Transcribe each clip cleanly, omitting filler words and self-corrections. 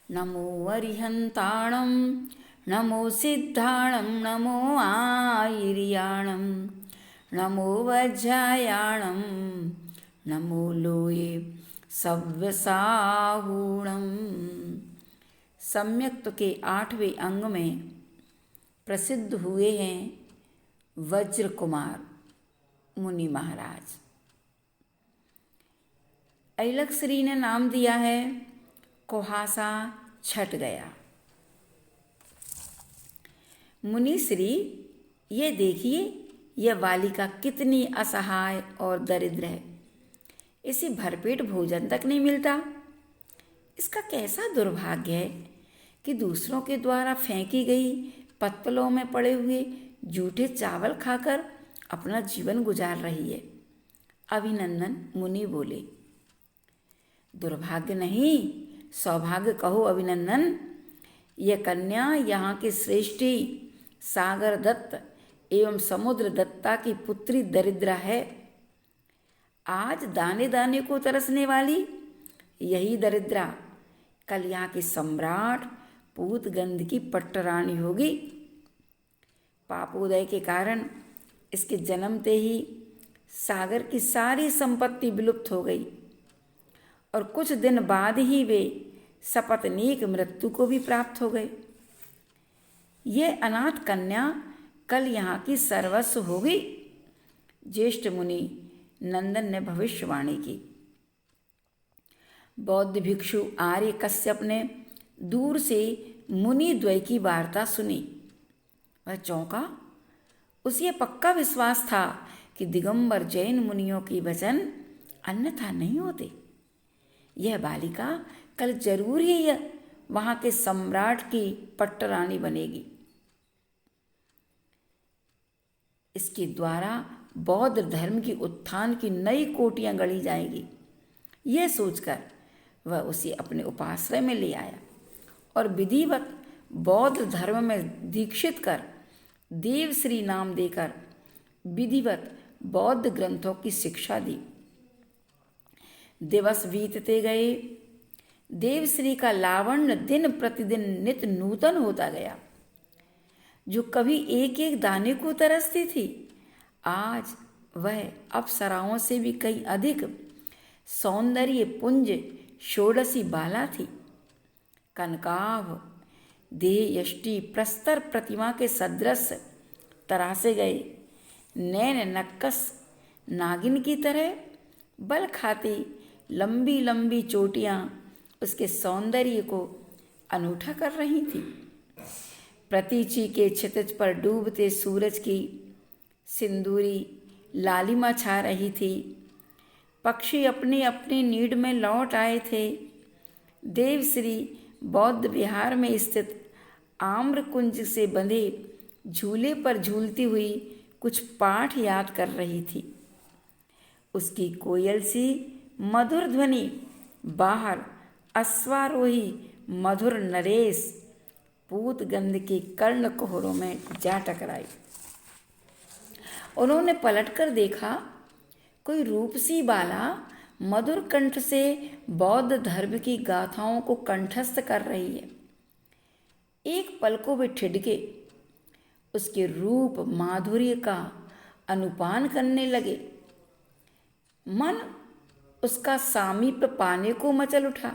नमो अरिहन्ताणं नमो सिद्धाणं नमो आयर्याणं नमो वज्रायाणं नमो लोये सव्यसाहूणम्। सम्यक्त के 8वें अंग में प्रसिद्ध हुए हैं वज्र कुमार मुनि महाराज। ऐलक श्री ने नाम दिया है कुहासा छट गया। मुनि श्री, ये देखिए यह बालिका कितनी असहाय और दरिद्र है। इसे भरपेट भोजन तक नहीं मिलता। इसका कैसा दुर्भाग्य है कि दूसरों के द्वारा फेंकी गई पत्तलों में पड़े हुए जूठे चावल खाकर अपना जीवन गुजार रही है। अभिनंदन मुनि बोले। दुर्भाग्य नहीं, सौभाग्य कहो अभिनंदन। यह कन्या यहाँ की श्रेष्ठी सागर दत्त एवं समुद्र दत्ता की पुत्री दरिद्रा है। आज दाने दाने को तरसने वाली यही दरिद्रा कल यहाँ की सम्राट पूतगंध की पट्टरानी होगी। पापोदय के कारण इसके जन्मते ही सागर की सारी संपत्ति विलुप्त हो गई और कुछ दिन बाद ही वे सपत्नीक मृत्यु को भी प्राप्त हो गए। ये अनाथ कन्या कल यहाँ की सर्वस्व होगी। ज्येष्ठ मुनि नंदन ने भविष्यवाणी की। बौद्ध भिक्षु आर्य कश्यप ने दूर से मुनि द्वय की वार्ता सुनी। वह चौंका। उसे पक्का विश्वास था कि दिगंबर जैन मुनियों की वचन अन्यथा नहीं होते। यह बालिका कल जरूर ही वहाँ के सम्राट की पट्टरानी बनेगी। इसके द्वारा बौद्ध धर्म की उत्थान की नई कोटियाँ गढ़ी जाएगी। यह सोचकर वह उसे अपने उपाश्रय में ले आया और विधिवत बौद्ध धर्म में दीक्षित कर देवश्री नाम देकर विधिवत बौद्ध ग्रंथों की शिक्षा दी। दिवस बीतते गए। देवश्री का लावण्य दिन प्रतिदिन नित नूतन होता गया। जो कभी एक एक दाने को तरसती थी, आज वह अप्सराओं से भी कहीं अधिक सौंदर्य पुंज षोडशी बाला थी। कनकाभ देह यष्टि प्रस्तर प्रतिमा के सदृश तरासे गए। नैन नक्कस नागिन की तरह बल खाती लंबी लंबी चोटियाँ उसके सौंदर्य को अनूठा कर रही थी। प्रतीचि के क्षितिज पर डूबते सूरज की सिंदूरी लालिमा छा रही थी। पक्षी अपने अपने नीड में लौट आए थे। देवश्री बौद्ध विहार में स्थित आम्र कुंज से बंधे झूले पर झूलती हुई कुछ पाठ याद कर रही थी। उसकी कोयल सी मधुर ध्वनि बाहर अश्वारोही मधुर नरेश पूतगंध के कर्ण कोहरों में जा टकराई। उन्होंने पलटकर देखा, कोई रूपसी बाला मधुर कंठ से बौद्ध धर्म की गाथाओं को कंठस्थ कर रही है। एक पल को वे ठिठके उसके रूप माधुर्य का अनुपान करने लगे। मन उसका सामीप्य पाने को मचल उठा।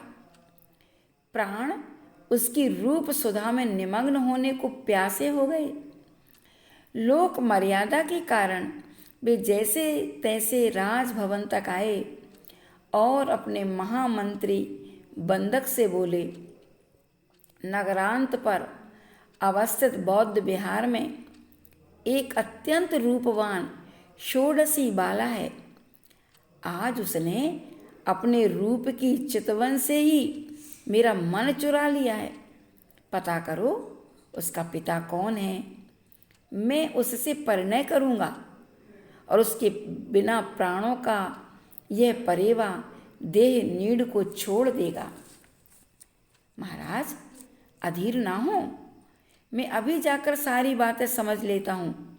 प्राण उसकी रूप सुधा में निमग्न होने को प्यासे हो गए। लोक मर्यादा के कारण वे जैसे तैसे राजभवन तक आए और अपने महामंत्री बंदक से बोले, नगरांत पर अवस्थित बौद्ध विहार में एक अत्यंत रूपवान षोडशी बाला है। आज उसने अपने रूप की चितवन से ही मेरा मन चुरा लिया है। पता करो उसका पिता कौन है। मैं उससे परिणय करूँगा और उसके बिना प्राणों का यह परेवा देह नीड़ को छोड़ देगा। महाराज, अधीर ना हो, मैं अभी जाकर सारी बातें समझ लेता हूँ।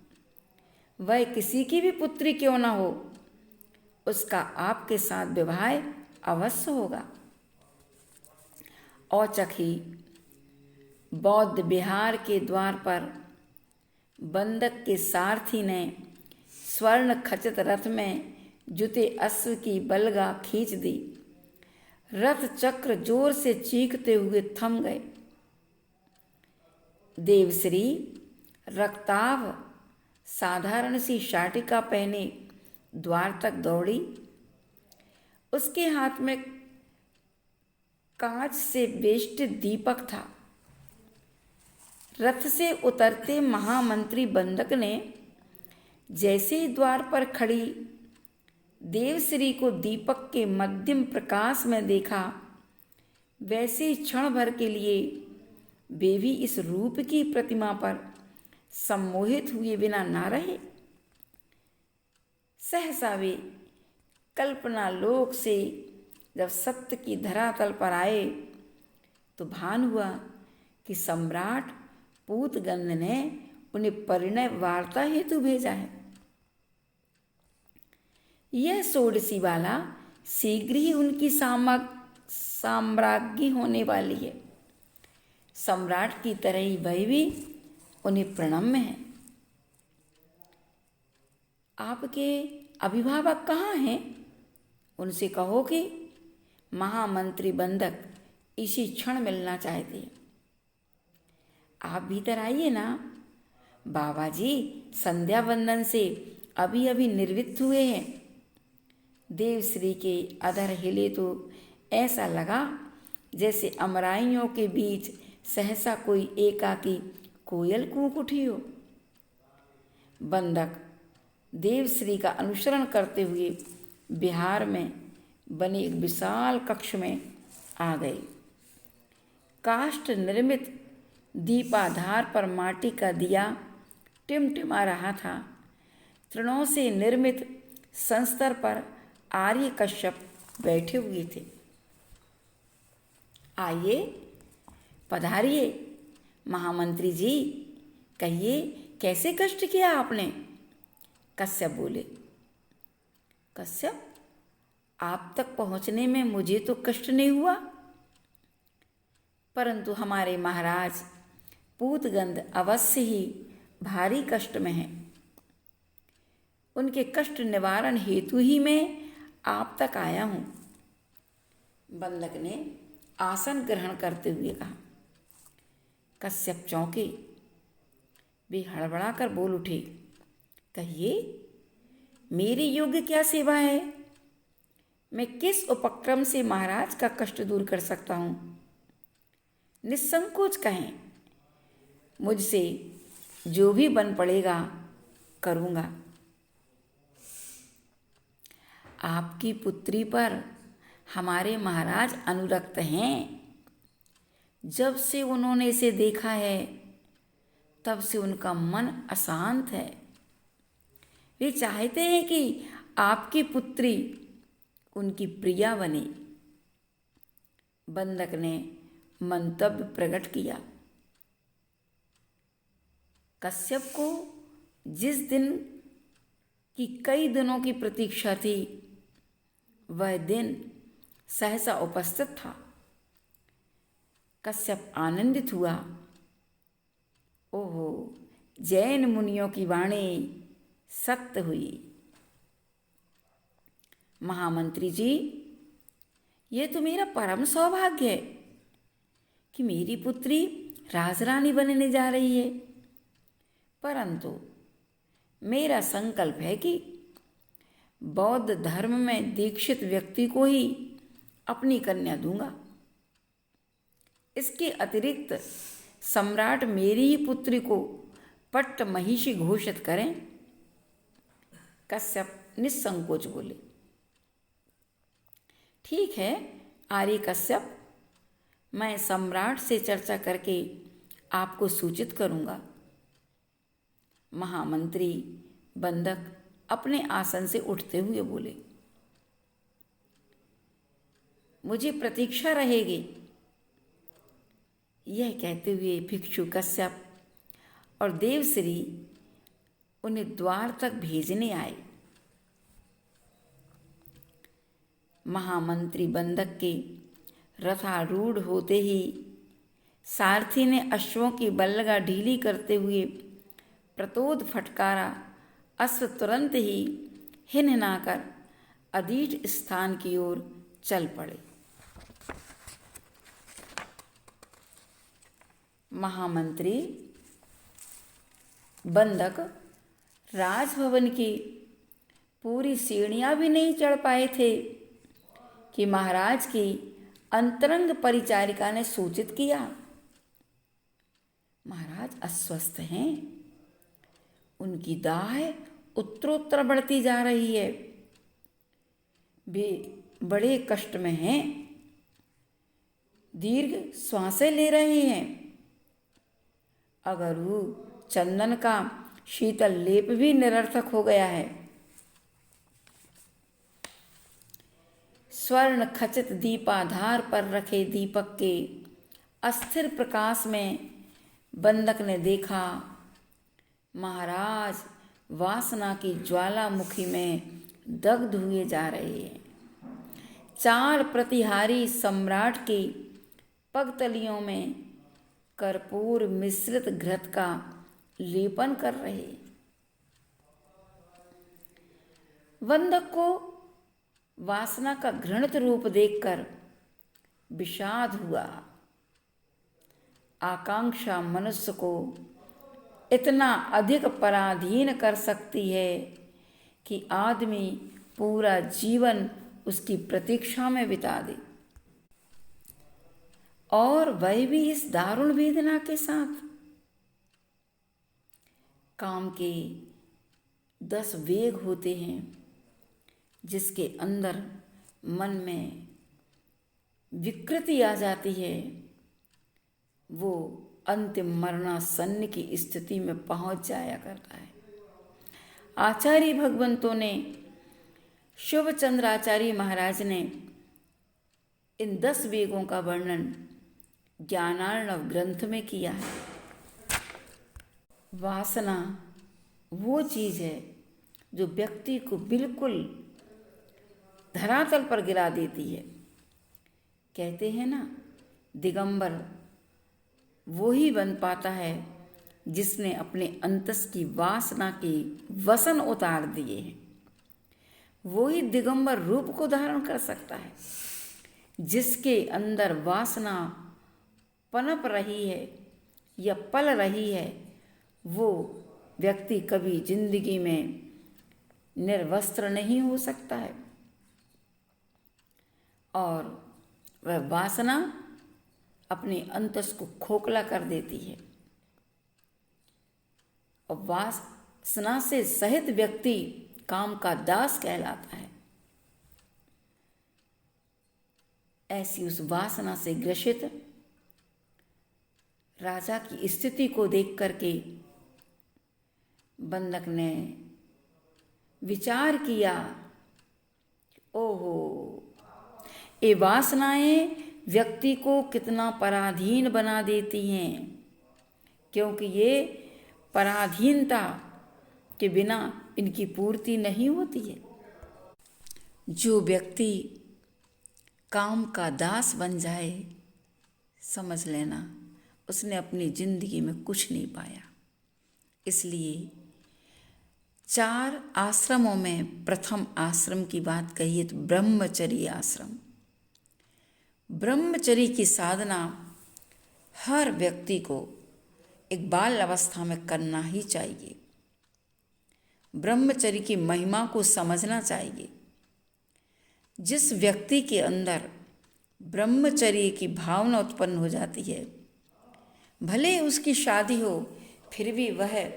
वह किसी की भी पुत्री क्यों ना हो, उसका आपके साथ विवाह अवश्य होगा। औचक ही बौद्ध विहार के द्वार पर बंधक के सारथी ने स्वर्ण खचित रथ में जुते अश्व की बलगा खींच दी। रथ चक्र जोर से चीखते हुए थम गए। देवश्री रक्ताभ साधारण सी शाटिका पहने द्वार तक दौड़ी। उसके हाथ में कांच से बेष्टित दीपक था। रथ से उतरते महामंत्री बंधक ने जैसे ही द्वार पर खड़ी देवश्री को दीपक के मध्यम प्रकाश में देखा, वैसे ही क्षण भर के लिए वे भी इस रूप की प्रतिमा पर सम्मोहित हुए बिना ना रहे। सहसा वे कल्पना लोक से जब सत्य की धरातल पर आए तो भान हुआ कि सम्राट पूतगंध ने उन्हें परिणय वार्ता हेतु भेजा है। यह षोडशी बाला शीघ्र ही उनकी साम्राज्ञी होने वाली है। सम्राट की तरह ही वह भी उन्हें प्रणम्य है। आपके अभिभावक कहाँ हैं? उनसे कहो कि महामंत्री बंधक इसी क्षण मिलना चाहते हैं। आप भीतर आइए ना। बाबा जी संध्या वंदन से अभी अभी निर्वृत्त हुए हैं। देवश्री के अधर हिले तो ऐसा लगा जैसे अमराइयों के बीच सहसा कोई एकाकी कोयल कूक उठी हो। बंधक देवश्री का अनुसरण करते हुए बिहार में बने एक विशाल कक्ष में आ गए। काष्ठ निर्मित दीपाधार पर माटी का दिया टिमटिमा रहा था। तृणों से निर्मित संस्तर पर आर्य कश्यप बैठे हुए थे। आइए पधारिए महामंत्री जी, कहिए कैसे कष्ट किया आपने? कश्यप बोले। कश्यप, आप तक पहुंचने में मुझे तो कष्ट नहीं हुआ, परंतु हमारे महाराज पूतगंध अवश्य ही भारी कष्ट में हैं। उनके कष्ट निवारण हेतु ही मैं आप तक आया हूँ। बंधक ने आसन ग्रहण करते हुए कहा। कश्यप चौंके। वे हड़बड़ा कर बोल उठे, कहिए मेरी योग्य क्या सेवा है? मैं किस उपक्रम से महाराज का कष्ट दूर कर सकता हूँ? निस्संकोच कहें, मुझसे जो भी बन पड़ेगा करूँगा। आपकी पुत्री पर हमारे महाराज अनुरक्त हैं। जब से उन्होंने इसे देखा है तब से उनका मन अशांत है। वे चाहते हैं कि आपकी पुत्री उनकी प्रिया बने। बंधक ने मंतव्य प्रकट किया। कश्यप को जिस दिन की कई दिनों की प्रतीक्षा थी वह दिन सहसा उपस्थित था। कश्यप आनंदित हुआ। ओहो, जैन मुनियों की वाणी सत्य हुई। महामंत्री जी, यह तो मेरा परम सौभाग्य है कि मेरी पुत्री राजरानी बनने जा रही है, परंतु मेरा संकल्प है कि बौद्ध धर्म में दीक्षित व्यक्ति को ही अपनी कन्या दूंगा। इसके अतिरिक्त सम्राट मेरी ही पुत्री को पट्ट महिषी घोषित करें। कश्यप निस्संकोच बोले। ठीक है आर्य कश्यप, मैं सम्राट से चर्चा करके आपको सूचित करूंगा। महामंत्री बंधक अपने आसन से उठते हुए बोले। मुझे प्रतीक्षा रहेगी। यह कहते हुए भिक्षु कश्यप और देवश्री उन्हें द्वार तक भेजने आए। महामंत्री बंधक के रथारूढ़ होते ही सारथी ने अश्वों की बल्लगा ढीली करते हुए प्रतोद फटकारा। अश्व तुरंत ही हिनहिनाकर अधीठ स्थान की ओर चल पड़े। महामंत्री बंधक राजभवन की पूरी सीढ़ियां भी नहीं चढ़ पाए थे कि महाराज की अंतरंग परिचारिका ने सूचित किया, महाराज अस्वस्थ हैं, उनकी दाह उत्तरोत्तर बढ़ती जा रही है, वे बड़े कष्ट में हैं, दीर्घ श्वासें ले रहे हैं। अगर वो चंदन का शीतल लेप भी निरर्थक हो गया है। स्वर्ण खचित दीपाधार पर रखे दीपक के अस्थिर प्रकाश में बंधक ने देखा, महाराज वासना की ज्वालामुखी में दग्ध हुए जा रहे हैं। 4 प्रतिहारी सम्राट की पगतलियों में कर्पूर मिश्रित घृत का लेपन कर रहे। बंधक को वासना का घृणित रूप देखकर विषाद हुआ। आकांक्षा मनुष्य को इतना अधिक पराधीन कर सकती है कि आदमी पूरा जीवन उसकी प्रतीक्षा में बिता दे, और वह भी इस दारुण वेदना के साथ। काम के 10 वेग होते हैं जिसके अंदर मन में विकृति आ जाती है, वो अंतिम मरणासन्न की स्थिति में पहुंच जाया करता है। आचार्य भगवंतों ने, शुभचंद्राचार्य महाराज ने इन 10 वेगों का वर्णन ज्ञानार्णव ग्रंथ में किया है। वासना वो चीज है जो व्यक्ति को बिल्कुल धरातल पर गिरा देती है। कहते हैं ना, दिगंबर वो ही बन पाता है जिसने अपने अंतस की वासना के वसन उतार दिए हैं। वो ही दिगंबर रूप को धारण कर सकता है। जिसके अंदर वासना पनप रही है या पल रही है, वो व्यक्ति कभी जिंदगी में निर्वस्त्र नहीं हो सकता है। और वह वासना अपने अंतस को खोखला कर देती है। और वासना से सहित व्यक्ति काम का दास कहलाता है। ऐसी उस वासना से ग्रसित राजा की स्थिति को देख करके बंधक ने विचार किया, ओहो, ये वासनाएं व्यक्ति को कितना पराधीन बना देती हैं, क्योंकि ये पराधीनता के बिना इनकी पूर्ति नहीं होती है। जो व्यक्ति काम का दास बन जाए, समझ लेना उसने अपनी जिंदगी में कुछ नहीं पाया। इसलिए 4 आश्रमों में प्रथम आश्रम की बात कहिए तो ब्रह्मचर्य आश्रम। ब्रह्मचर्य की साधना हर व्यक्ति को एक बाल अवस्था में करना ही चाहिए। ब्रह्मचर्य की महिमा को समझना चाहिए। जिस व्यक्ति के अंदर ब्रह्मचर्य की भावना उत्पन्न हो जाती है, भले उसकी शादी हो, फिर भी वह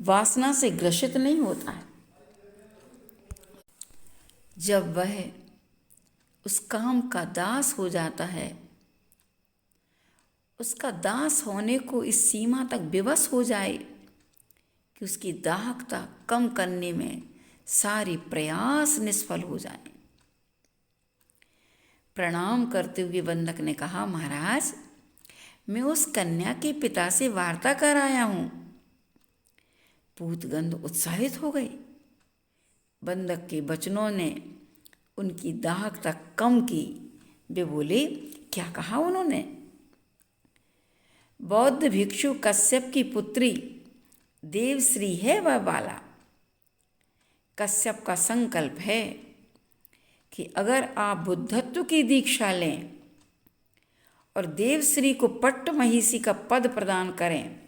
वासना से ग्रसित नहीं होता है। जब वह उस काम का दास हो जाता है, उसका दास होने को इस सीमा तक विवश हो जाए कि उसकी दाहकता कम करने में सारे प्रयास निष्फल हो जाएं। प्रणाम करते हुए बंधक ने कहा, महाराज, मैं उस कन्या के पिता से वार्ता कर आया हूं। पूतगंध उत्साहित हो गई। बंधक के वचनों ने उनकी दाहकता कम की, वे बोले, क्या कहा उन्होंने? बौद्ध भिक्षु कश्यप की पुत्री देवश्री है वह बाला। कश्यप का संकल्प है कि अगर आप बुद्धत्व की दीक्षा लें और देवश्री को पट्ट महिषी का पद प्रदान करें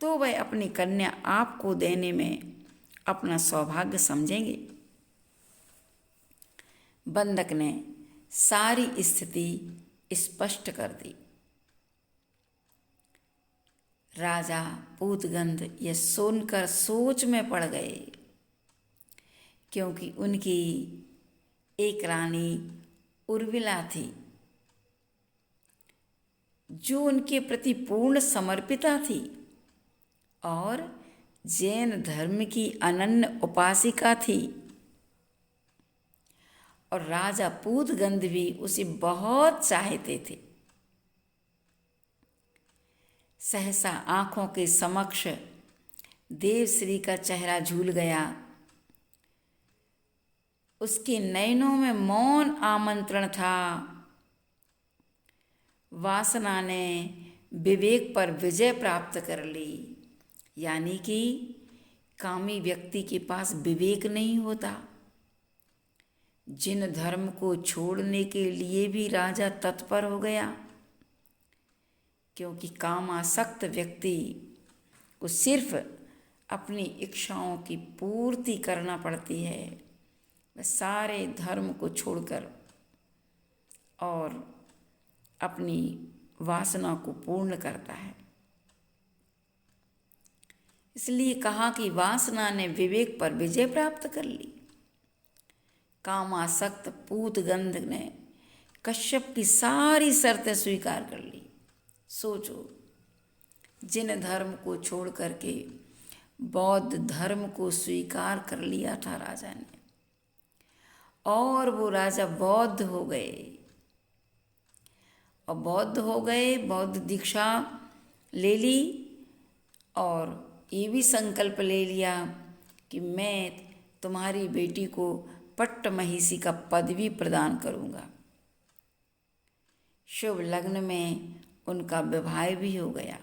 तो वह अपनी कन्या आपको देने में अपना सौभाग्य समझेंगे। बंधक ने सारी स्थिति स्पष्ट कर दी। राजा पूतगंध यह सुनकर सोच में पड़ गए, क्योंकि उनकी एक रानी उर्मिला थी जो उनके प्रति पूर्ण समर्पिता थी और जैन धर्म की अनन्य उपासिका थी, और राजा पूतगंध भी उसे बहुत चाहते थे। सहसा आंखों के समक्ष देवश्री का चेहरा झूल गया। उसके नयनों में मौन आमंत्रण था। वासना ने विवेक पर विजय प्राप्त कर ली, यानी कि कामी व्यक्ति के पास विवेक नहीं होता। जिन धर्म को छोड़ने के लिए भी राजा तत्पर हो गया, क्योंकि कामासक्त व्यक्ति को सिर्फ अपनी इच्छाओं की पूर्ति करना पड़ती है। वह सारे धर्म को छोड़कर और अपनी वासना को पूर्ण करता है। इसलिए कहा कि वासना ने विवेक पर विजय प्राप्त कर ली। कामासक्त पूतगंध ने कश्यप की सारी शर्तें स्वीकार कर ली। सोचो, जिन धर्म को छोड़ करके बौद्ध धर्म को स्वीकार कर लिया था राजा ने, और वो राजा बौद्ध हो गए। और बौद्ध हो गए, बौद्ध दीक्षा ले ली और ये भी संकल्प ले लिया कि मैं तुम्हारी बेटी को पट्ट महिषी का पद भी प्रदान करूँगा। शुभ लग्न में उनका विवाह भी हो गया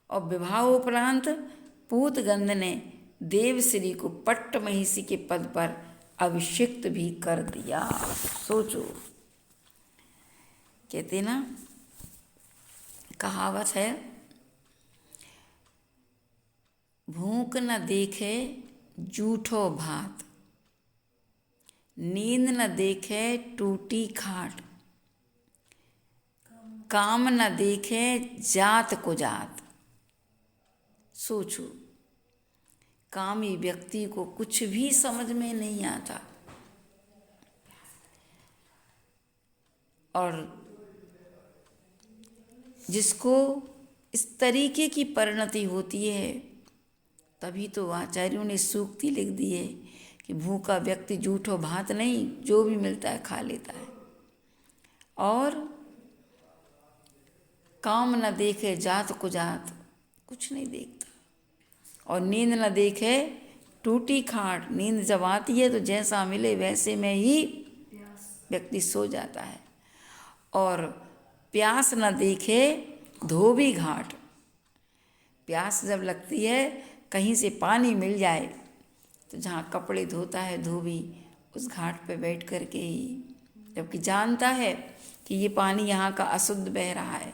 और विवाह उपरांत पूतगंध ने देवश्री को पट्ट महिषी के पद पर अभिषिक्त भी कर दिया। सोचो, कहते ना, कहावत है, भूख न देखे जूठो भात, नींद न देखे टूटी खाट, काम न देखे जात को जात। सोचो, कामी व्यक्ति को कुछ भी समझ में नहीं आता और जिसको इस तरीके की परिणति होती है, तभी तो आचार्यों ने सूक्ति लिख दी है कि भूखा व्यक्ति जूठो भात नहीं, जो भी मिलता है खा लेता है, और काम न देखे जात को जात, कुछ नहीं देखता, और नींद न देखे टूटी खाट। नींद जब आती है तो जैसा मिले वैसे में ही व्यक्ति सो जाता है, और प्यास न देखे धोबी घाट। प्यास जब लगती है, कहीं से पानी मिल जाए तो जहाँ कपड़े धोता है धोबी, उस घाट पे बैठ कर के ही, जबकि जानता है कि ये पानी यहाँ का अशुद्ध बह रहा है,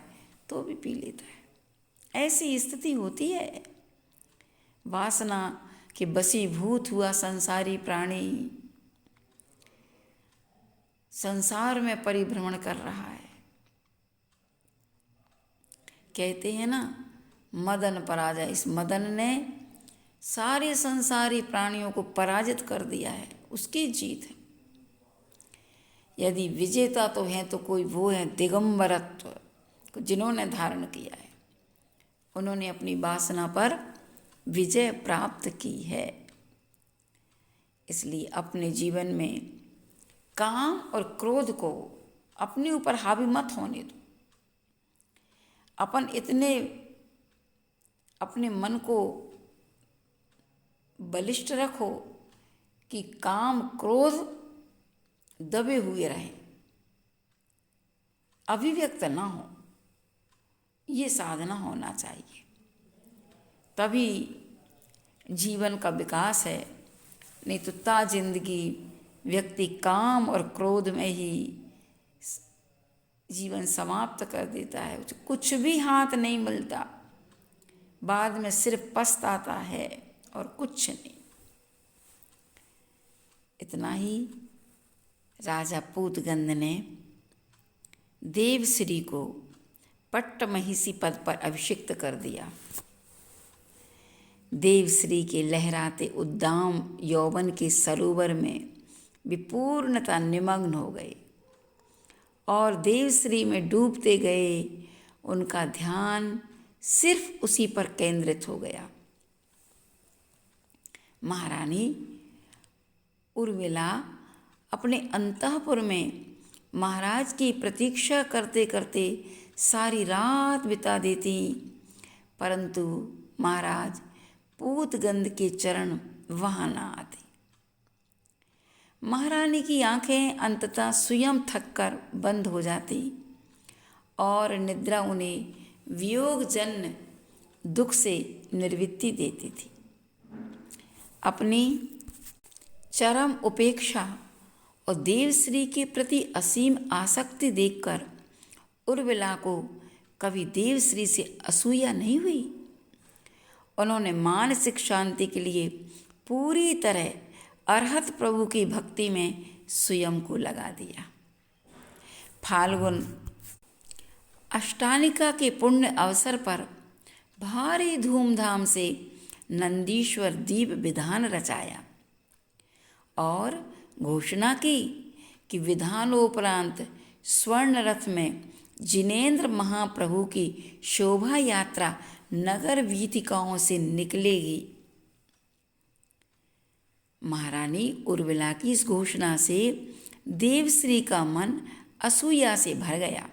तो भी पी लेता है। ऐसी स्थिति होती है। वासना के वशीभूत हुआ संसारी प्राणी संसार में परिभ्रमण कर रहा है। कहते हैं ना, मदन पराजय। इस मदन ने सारे संसारी प्राणियों को पराजित कर दिया है, उसकी जीत है। यदि विजेता तो है तो कोई वो है दिगंबरत्व, जिन्होंने धारण किया है, उन्होंने अपनी वासना पर विजय प्राप्त की है। इसलिए अपने जीवन में काम और क्रोध को अपने ऊपर हावी मत होने दो। अपन इतने अपने मन को बलिष्ठ रखो कि काम क्रोध दबे हुए रहें, अभिव्यक्त ना हो, ये साधना होना चाहिए। तभी जीवन का विकास है। नहीं तो ता जिंदगी व्यक्ति काम और क्रोध में ही जीवन समाप्त कर देता है, उसे कुछ भी हाथ नहीं मिलता, बाद में सिर्फ पछताता है और कुछ नहीं। इतना ही राजा पूतगंध ने देवश्री को पट्ट महिषी पद पर अभिषिक्त कर दिया। देवश्री के लहराते उद्दाम यौवन के सरोवर में विपूर्णता निमग्न हो गए और देवश्री में डूबते गए। उनका ध्यान सिर्फ उसी पर केंद्रित हो गया। महारानी उर्मिला अपने अंतःपुर में महाराज की प्रतीक्षा करते करते सारी रात बिता देती, परंतु महाराज पूतगंध के चरण वहाँ न आते। महारानी की आंखें अंततः स्वयं थककर बंद हो जाती और निद्रा उन्हें वियोगजन्य दुख से निर्वृत्ति देती थी। अपनी चरम उपेक्षा और देवश्री के प्रति असीम आसक्ति देखकर उर्मिला को कभी देवश्री से असूया नहीं हुई। उन्होंने मानसिक शांति के लिए पूरी तरह अरहत प्रभु की भक्ति में स्वयं को लगा दिया। फाल्गुन अष्टानिका के पुण्य अवसर पर भारी धूमधाम से नंदीश्वर दीप विधान रचाया और घोषणा की कि विधानोपरांत स्वर्ण रथ में जिनेंद्र महाप्रभु की शोभा यात्रा नगर वीथिकाओं से निकलेगी। महारानी उर्मिला की इस घोषणा से देवश्री का मन असूया से भर गया।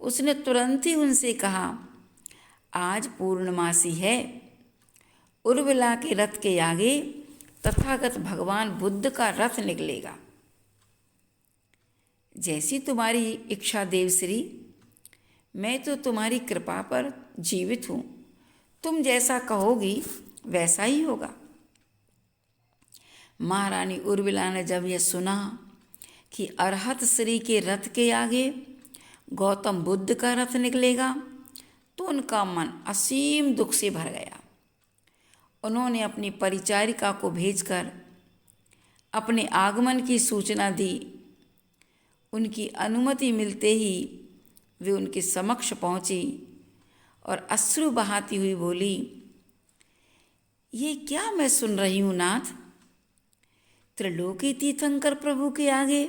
उसने तुरंत ही उनसे कहा, आज पूर्णमासी है, उर्मिला के रथ के आगे तथागत भगवान बुद्ध का रथ निकलेगा। जैसी तुम्हारी इच्छा देवश्री, मैं तो तुम्हारी कृपा पर जीवित हूँ, तुम जैसा कहोगी वैसा ही होगा। महारानी उर्मिला ने जब यह सुना कि अरहत श्री के रथ के आगे गौतम बुद्ध का रथ निकलेगा, तो उनका मन असीम दुख से भर गया। उन्होंने अपनी परिचारिका को भेजकर अपने आगमन की सूचना दी। उनकी अनुमति मिलते ही वे उनके समक्ष पहुंची और अश्रु बहाती हुई बोली, ये क्या मैं सुन रही हूँ नाथ? त्रिलोकी तीर्थंकर प्रभु के आगे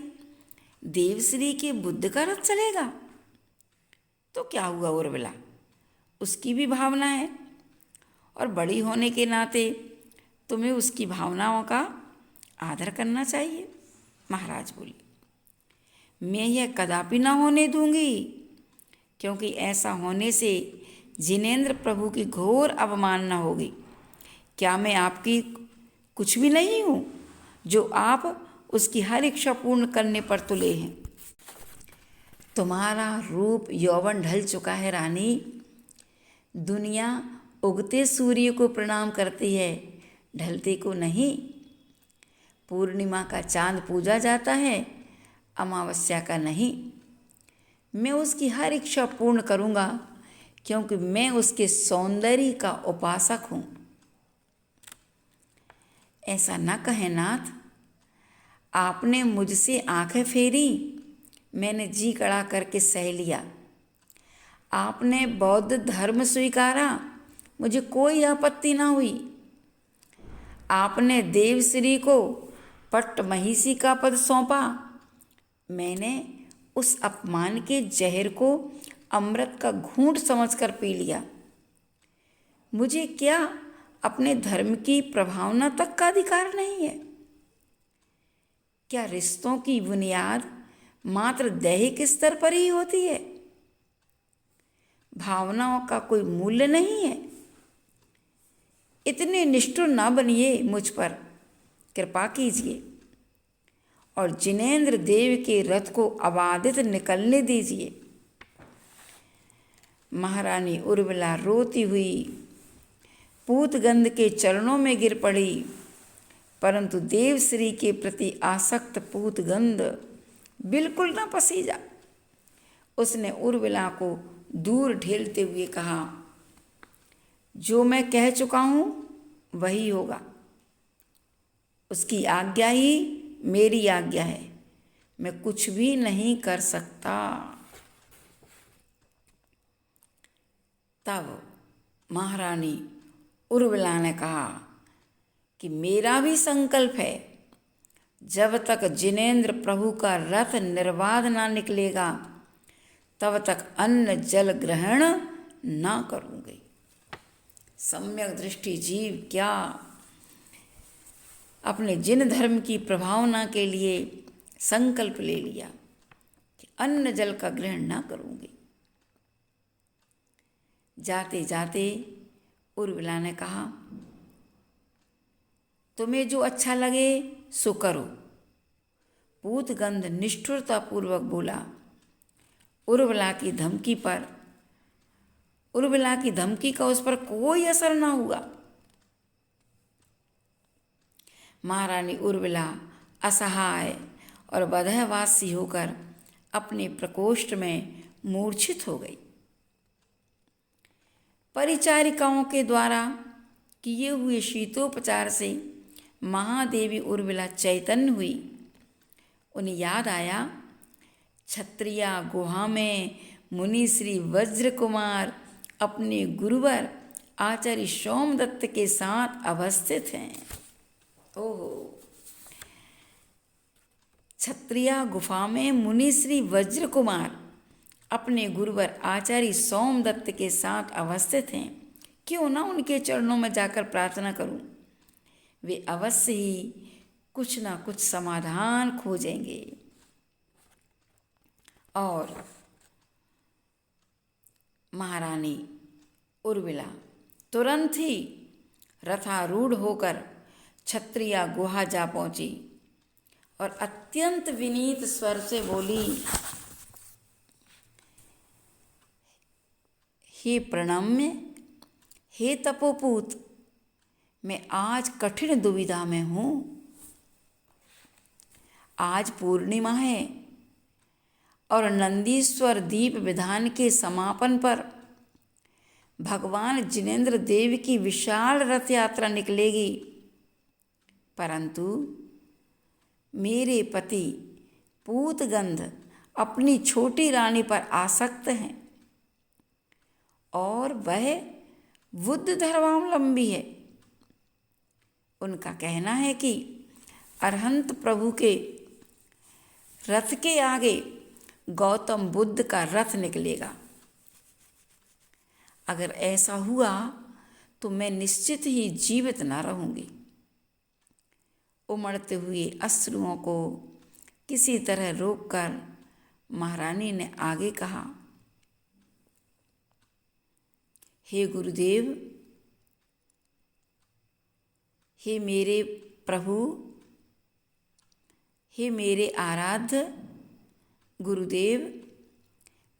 देवश्री के बुद्ध का रथ चलेगा? तो क्या हुआ उर्मिला, उसकी भी भावना है और बड़ी होने के नाते तुम्हें उसकी भावनाओं का आदर करना चाहिए। महाराज बोले, मैं यह कदापि ना होने दूंगी, क्योंकि ऐसा होने से जिनेंद्र प्रभु की घोर अवमानना होगी। क्या मैं आपकी कुछ भी नहीं हूँ जो आप उसकी हर इच्छा पूर्ण करने पर तुले हैं? तुम्हारा रूप यौवन ढल चुका है रानी। दुनिया उगते सूर्य को प्रणाम करती है, ढलते को नहीं। पूर्णिमा का चांद पूजा जाता है, अमावस्या का नहीं। मैं उसकी हर इच्छा पूर्ण करूँगा, क्योंकि मैं उसके सौंदर्य का उपासक हूँ। ऐसा न कहें नाथ, आपने मुझसे आंखें फेरी, मैंने जी कड़ा करके सह लिया। आपने बौद्ध धर्म स्वीकारा, मुझे कोई आपत्ति ना हुई। आपने देवश्री को पट्ट महिषी का पद सौंपा, मैंने उस अपमान के जहर को अमृत का घूंट समझकर पी लिया। मुझे क्या अपने धर्म की प्रभावना तक का अधिकार नहीं है? क्या रिश्तों की बुनियाद मात्र दैहिक स्तर पर ही होती है? भावनाओं का कोई मूल्य नहीं है? इतने निष्ठुर ना बनिए, मुझ पर कृपा कीजिए और जिनेंद्र देव के रथ को अबाधित निकलने दीजिए। महारानी उर्मिला रोती हुई पूतगंध के चरणों में गिर पड़ी, परंतु देवश्री के प्रति आसक्त पूतगंध बिल्कुल न पसीजा। उसने उर्मिला को दूर ढेलते हुए कहा, जो मैं कह चुका हूँ वही होगा। उसकी आज्ञा ही मेरी आज्ञा है, मैं कुछ भी नहीं कर सकता। तब महारानी उर्मिला ने कहा कि मेरा भी संकल्प है, जब तक जिनेंद्र प्रभु का रथ निर्बाध ना निकलेगा तब तक अन्न जल ग्रहण ना करूँगी। सम्यक दृष्टि जीव क्या अपने जिन धर्म की प्रभावना के लिए संकल्प ले लिया कि अन्न जल का ग्रहण ना करूँगी। जाते जाते उर्मिला ने कहा, तुम्हें जो अच्छा लगे सो करो। पूतगंध निष्ठुरतापूर्वक बोला। उर्मिला की धमकी का उस पर कोई असर न हुआ। महारानी उर्मिला असहाय और बदहवासी होकर अपने प्रकोष्ठ में मूर्छित हो गई। परिचारिकाओं के द्वारा किए हुए शीतोपचार से महादेवी उर्मिला चैतन्य हुई। उन्हें याद आया, क्षत्रिया गुहा में मुनि श्री वज्र कुमार अपने गुरुवर आचार्य सोमदत्त के साथ अवस्थित हैं। ओहो, क्षत्रिया गुफा में मुनि श्री वज्र कुमार अपने गुरुवर आचार्य सोमदत्त के साथ अवस्थित हैं। क्यों ना उनके चरणों में जाकर प्रार्थना करूं, वे अवश्य ही कुछ ना कुछ समाधान खोजेंगे। और महारानी उर्मिला तुरंत ही रथारूढ़ होकर क्षत्रिया गुहा जा पहुंची और अत्यंत विनीत स्वर से बोली, हे प्रणम्य, हे तपोपूत, मैं आज कठिन दुविधा में हूँ। आज पूर्णिमा है और नंदीश्वर दीप विधान के समापन पर भगवान जिनेंद्र देव की विशाल रथ यात्रा निकलेगी, परंतु मेरे पति पूतगंध अपनी छोटी रानी पर आसक्त हैं और वह बुद्ध धर्मावलंबी है। उनका कहना है कि अरहंत प्रभु के रथ के आगे गौतम बुद्ध का रथ निकलेगा। अगर ऐसा हुआ तो मैं निश्चित ही जीवित न रहूंगी। उमड़ते हुए अश्रुओं को किसी तरह रोककर महारानी ने आगे कहा, हे गुरुदेव, हे मेरे प्रभु, हे मेरे आराध्य गुरुदेव,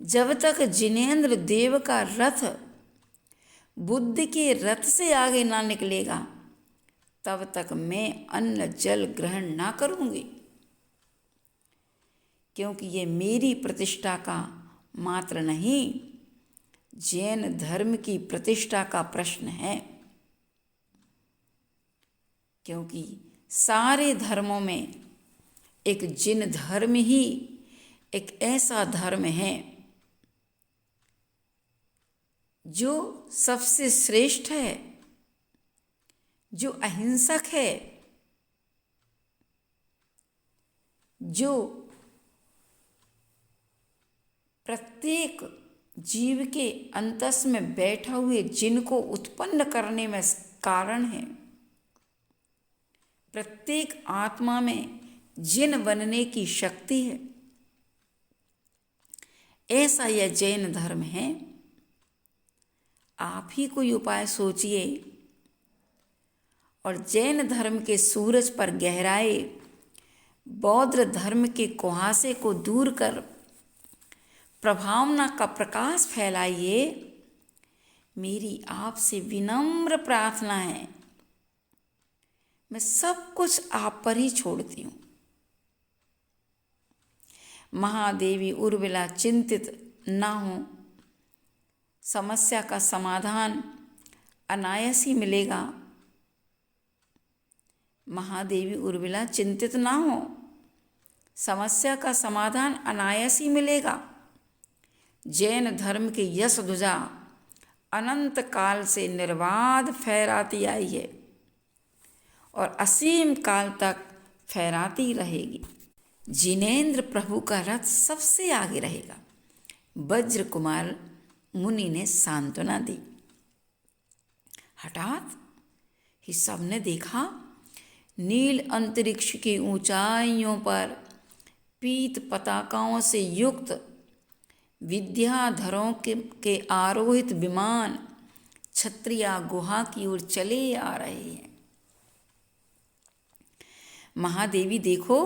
जब तक जिनेंद्र देव का रथ बुद्ध के रथ से आगे ना निकलेगा तब तक मैं अन्न जल ग्रहण ना करूंगी, क्योंकि ये मेरी प्रतिष्ठा का मात्र नहीं, जैन धर्म की प्रतिष्ठा का प्रश्न है। क्योंकि सारे धर्मों में एक जिन धर्म ही एक ऐसा धर्म है जो सबसे श्रेष्ठ है, जो अहिंसक है, जो प्रत्येक जीव के अंतस में बैठा हुए जिन को उत्पन्न करने में कारण है। प्रत्येक आत्मा में जिन बनने की शक्ति है। ऐसा यह जैन धर्म है। आप ही कोई उपाय सोचिए और जैन धर्म के सूरज पर गहराए बौद्ध धर्म के कुहासे को दूर कर प्रभावना का प्रकाश फैलाइए। मेरी आपसे विनम्र प्रार्थना है। मैं सब कुछ आप पर ही छोड़ती हूँ। महादेवी उर्मिला चिंतित न हो, समस्या का समाधान अनायास ही मिलेगा। महादेवी उर्मिला चिंतित ना हो, समस्या का समाधान अनायास ही मिलेगा। जैन धर्म की यश ध्वजा अनंत काल से निर्बाध फहराती आई है और असीम काल तक फहराती रहेगी। जिनेंद्र प्रभु का रथ सबसे आगे रहेगा, वज्र कुमार मुनि ने सांत्वना दी। हठात ही सबने देखा, नील अंतरिक्ष की ऊंचाइयों पर पीत पताकाओं से युक्त विद्याधरों के आरोहित विमान क्षत्रिया गुहा की ओर चले आ रहे हैं। महादेवी देखो,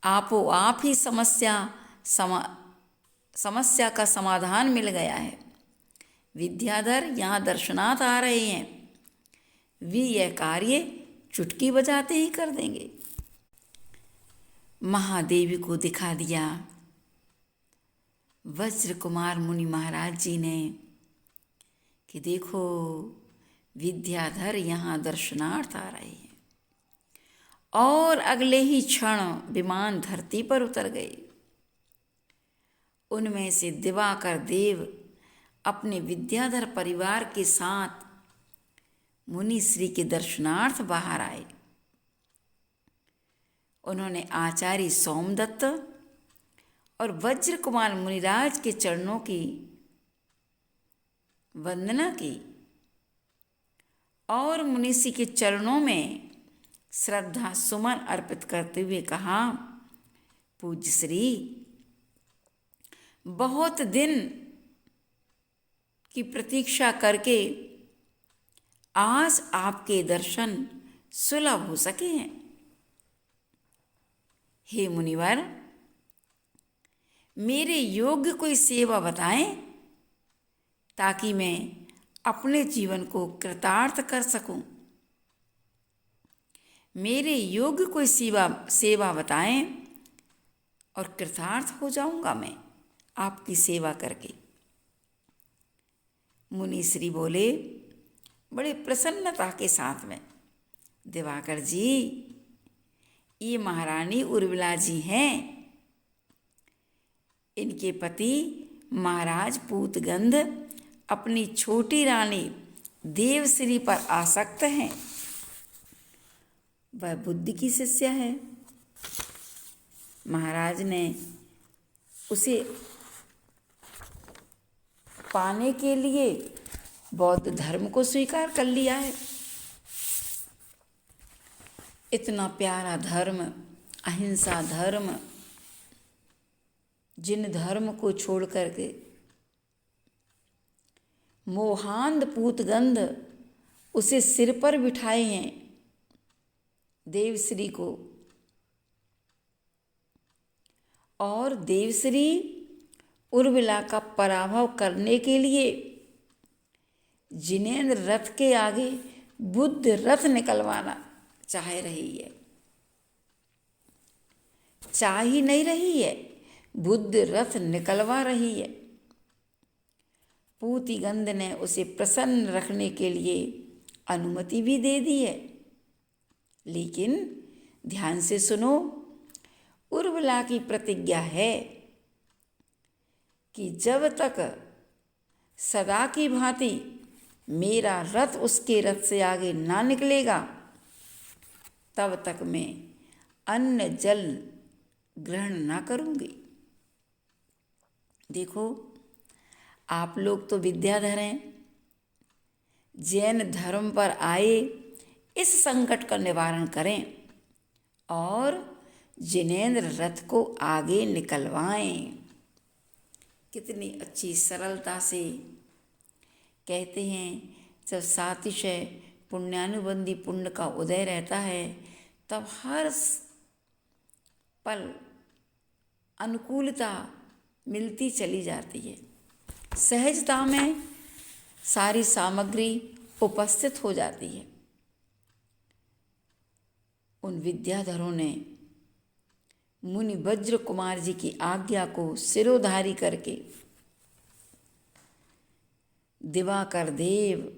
आपो आप ही समस्या का समाधान मिल गया है। विद्याधर यहाँ दर्शनार्थ आ रहे हैं। वे यह कार्य चुटकी बजाते ही कर देंगे। महादेवी को दिखा दिया। वज्र कुमार मुनि महाराज जी ने कि देखो, विद्याधर यहाँ दर्शनार्थ आ रहे हैं। और अगले ही क्षण विमान धरती पर उतर गए। उनमें से दिवाकर देव अपने विद्याधर परिवार के साथ मुनि श्री के दर्शनार्थ बाहर आए। उन्होंने आचार्य सोमदत्त और वज्र कुमार मुनिराज के चरणों की वंदना की और मुनिषि के चरणों में श्रद्धा सुमन अर्पित करते हुए कहा, पूज्य श्री, बहुत दिन की प्रतीक्षा करके आज आपके दर्शन सुलभ हो सके हैं। हे मुनिवर, मेरे योग्य कोई सेवा बताएं ताकि मैं अपने जीवन को कृतार्थ कर सकूं। मेरे योग्य कोई सेवा बताएं और कृतार्थ हो जाऊंगा मैं आपकी सेवा करके। मुनि श्री बोले बड़े प्रसन्नता के साथ में, दिवाकर जी, ये महारानी उर्मिला जी हैं। इनके पति महाराज पूतगंध अपनी छोटी रानी देवश्री पर आसक्त हैं। वह बुद्ध की शिष्या है। महाराज ने उसे पाने के लिए बौद्ध धर्म को स्वीकार कर लिया है। इतना प्यारा धर्म, अहिंसा धर्म, जिन धर्म को छोड़ करके मोहांध पूतगंध उसे सिर पर बिठाए हैं देवश्री को, और देवश्री उर्मिला का पराभव करने के लिए जिनेंद्र रथ के आगे बुद्ध रथ निकलवाना चाह रही है। चाह ही नहीं रही है, बुद्ध रथ निकलवा रही है। पूतिगंध ने उसे प्रसन्न रखने के लिए अनुमति भी दे दी है। लेकिन ध्यान से सुनो, उर्मिला की प्रतिज्ञा है कि जब तक सदा की भांति मेरा रथ उसके रथ से आगे ना निकलेगा, तब तक मैं अन्न जल ग्रहण ना करूंगी। देखो, आप लोग तो विद्याधर हैं, जैन धर्म पर आए इस संकट का निवारण करें और जिनेंद्र रथ को आगे निकलवाएं। कितनी अच्छी सरलता से कहते हैं, जब सातिशय पुण्यानुबंधी पुण्य का उदय रहता है तब हर पल अनुकूलता मिलती चली जाती है। सहजता में सारी सामग्री उपस्थित हो जाती है। उन विद्याधरों ने मुनि वज्र कुमार जी की आज्ञा को सिरोधारी करके दिवाकर देव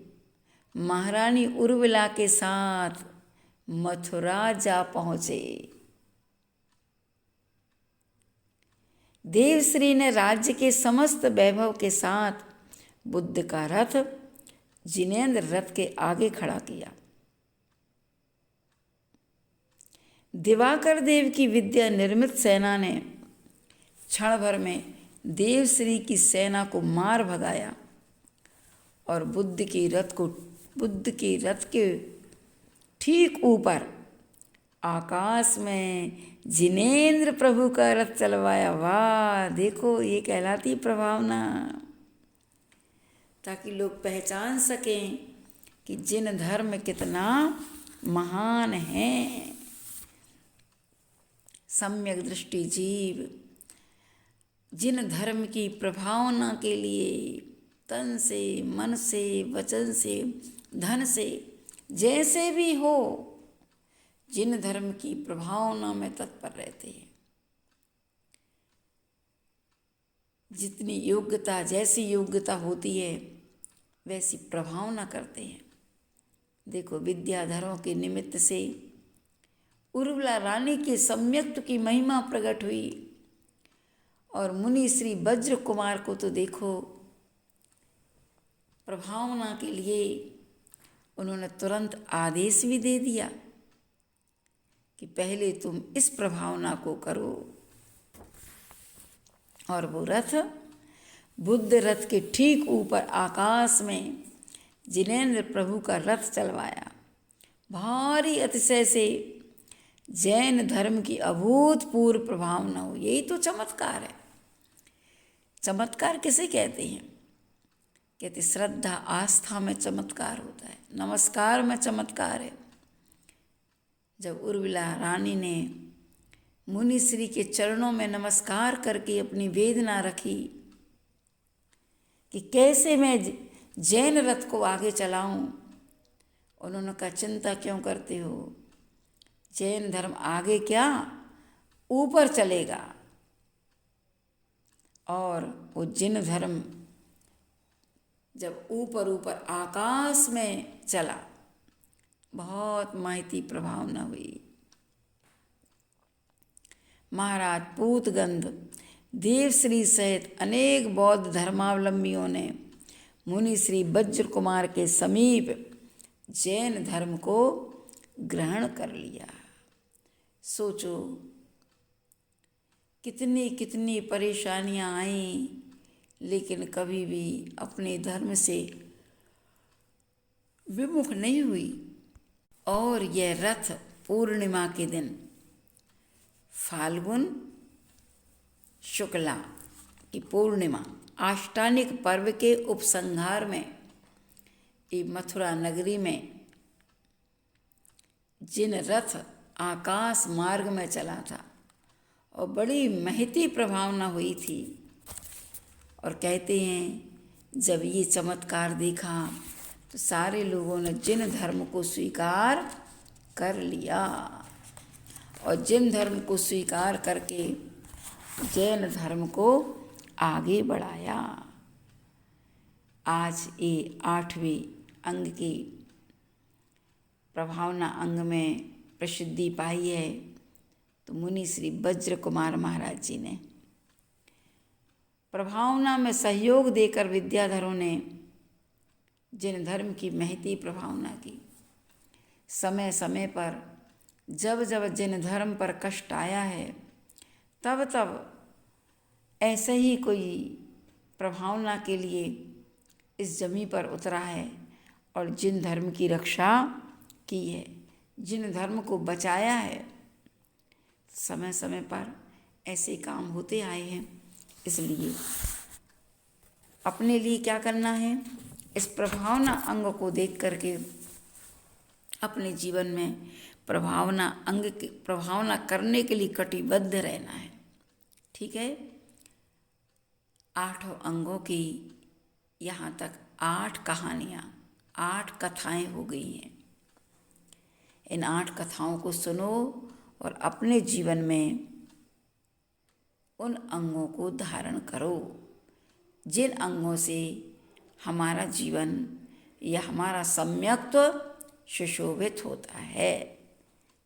महारानी उर्मिला के साथ मथुरा जा पहुँचे। देवश्री ने राज्य के समस्त वैभव के साथ बुद्ध का रथ जिनेंद्र रथ के आगे खड़ा किया। दिवाकर देव की विद्या निर्मित सेना ने क्षण भर में देवश्री की सेना को मार भगाया और बुद्ध के रथ के ठीक ऊपर आकाश में जिनेंद्र प्रभु का रथ चलवाया। वाह, देखो ये कहलाती प्रभावना, ताकि लोग पहचान सकें कि जिन धर्म कितना महान है। सम्यक दृष्टि जीव जिन धर्म की प्रभावना के लिए तन से, मन से, वचन से, धन से, जैसे भी हो, जिन धर्म की प्रभावना में तत्पर रहते हैं, जितनी योग्यता, जैसी योग्यता होती है वैसी प्रभावना करते हैं। देखो, विद्याधरों के निमित्त से उर्मिला रानी के सम्यक्त की महिमा प्रकट हुई और मुनि श्री वज्र कुमार को तो देखो, प्रभावना के लिए उन्होंने तुरंत आदेश भी दे दिया कि पहले तुम इस प्रभावना को करो। और वो रथ बुद्ध रथ के ठीक ऊपर आकाश में जिनेंद्र प्रभु का रथ चलवाया। भारी अतिशय से जैन धर्म की अभूतपूर्व प्रभावना हो। यही तो चमत्कार है। चमत्कार किसे कहते हैं? कहते श्रद्धा आस्था में चमत्कार होता है, नमस्कार में चमत्कार है। जब उर्मिला रानी ने मुनि श्री के चरणों में नमस्कार करके अपनी वेदना रखी कि कैसे मैं जैन रथ को आगे चलाऊं, उन्होंने कहा चिंता क्यों करते हो, जैन धर्म आगे क्या ऊपर चलेगा। और वो जिन धर्म जब ऊपर ऊपर आकाश में चला, बहुत महती प्रभावना हुई। महाराज पूतगंध देवश्री सहित अनेक बौद्ध धर्मावलंबियों ने मुनि श्री वज्र कुमार के समीप जैन धर्म को ग्रहण कर लिया। सोचो कितनी कितनी परेशानियां आईं, लेकिन कभी भी अपने धर्म से विमुख नहीं हुई। और यह रथ पूर्णिमा के दिन फाल्गुन शुक्ला की पूर्णिमा आष्टानिक पर्व के उपसंहार में ये मथुरा नगरी में जिन रथ आकाश मार्ग में चला था और बड़ी महती प्रभावना हुई थी। और कहते हैं जब ये चमत्कार देखा तो सारे लोगों ने जिन धर्म को स्वीकार कर लिया और जिन धर्म को स्वीकार करके जैन धर्म को आगे बढ़ाया। आज ये 8वें अंग की प्रभावना अंग में प्रसिद्धि पाई है तो मुनि श्री वज्र कुमार महाराज जी ने प्रभावना में सहयोग देकर विद्याधरों ने जिन धर्म की महती प्रभावना की। समय समय पर जब जब जिन धर्म पर कष्ट आया है तब तब ऐसे ही कोई प्रभावना के लिए इस जमी पर उतरा है और जिन धर्म की रक्षा की है, जिन धर्म को बचाया है। समय समय पर ऐसे काम होते आए हैं। इसलिए अपने लिए क्या करना है, इस प्रभावना अंग को देख करके अपने जीवन में प्रभावना करने के लिए कटिबद्ध रहना है। ठीक है, 8 अंगों की यहाँ तक 8 कहानियाँ, 8 कथाएं हो गई हैं। इन 8 कथाओं को सुनो और अपने जीवन में उन अंगों को धारण करो जिन अंगों से हमारा जीवन या हमारा सम्यक्त्व सुशोभित होता है।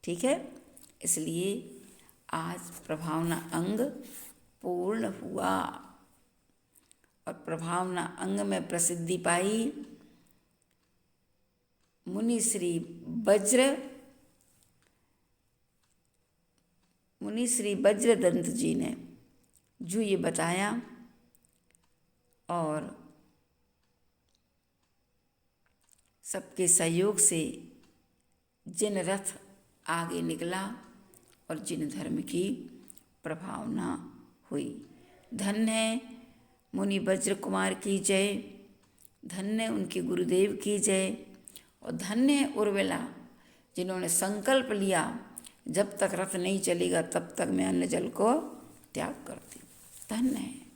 ठीक है, इसलिए आज प्रभावना अंग पूर्ण हुआ और प्रभावना अंग में प्रसिद्धि पाई मुनि श्री वज्रदंत जी ने जो ये बताया, और सबके सहयोग से जिन रथ आगे निकला और जिन धर्म की प्रभावना हुई। धन्य है मुनि वज्र कुमार की जय, धन्य उनके गुरुदेव की जय, और धन्य है उर्मिला जिन्होंने संकल्प लिया जब तक रथ नहीं चलेगा तब तक मैं अन्न जल को त्याग करती। धन्य है।